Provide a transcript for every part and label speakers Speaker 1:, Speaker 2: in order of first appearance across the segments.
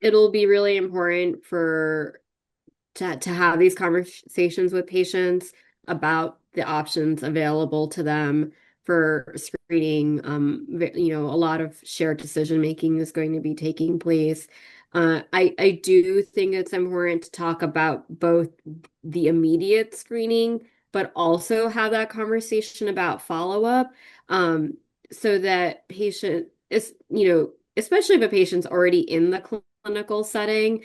Speaker 1: it'll be really important to have these conversations with patients about the options available to them for screening. A lot of shared decision making is going to be taking place. I do think it's important to talk about both the immediate screening, but also have that conversation about follow-up, so that patient is, especially if a patient's already in the clinical setting,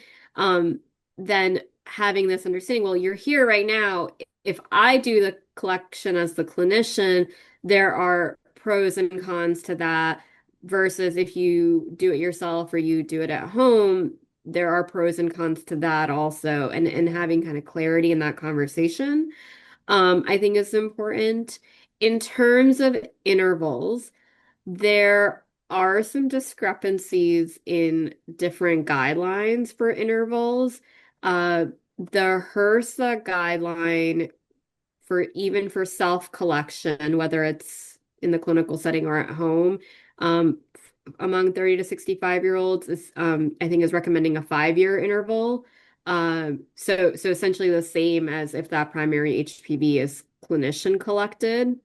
Speaker 1: then having this understanding, well, you're here right now. If I do the collection as the clinician, there are pros and cons to that versus if you do it yourself or you do it at home, there are pros and cons to that also. And having kind of clarity in that conversation, I think is important. In terms of intervals, there are some discrepancies in different guidelines for intervals. The HRSA guideline for even for self-collection, whether it's in the clinical setting or at home, among 30 to 65-year-olds is I think is recommending a 5-year interval. So essentially the same as if that primary HPV is clinician collected.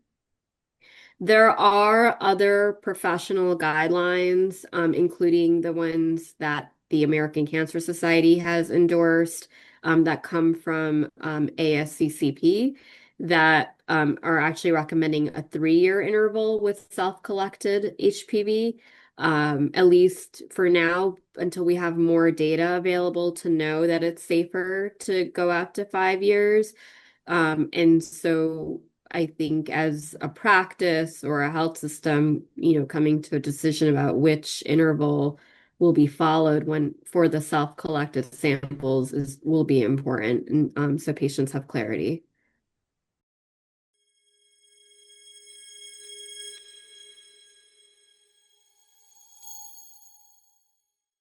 Speaker 1: There are other professional guidelines, including the ones that the American Cancer Society has endorsed, that come from ASCCP, that are actually recommending a 3-year interval with self-collected HPV, at least for now, until we have more data available to know that it's safer to go out to 5 years. And so I think as a practice or a health system, coming to a decision about which interval will be followed when for the self-collected samples will be important. And so patients have clarity.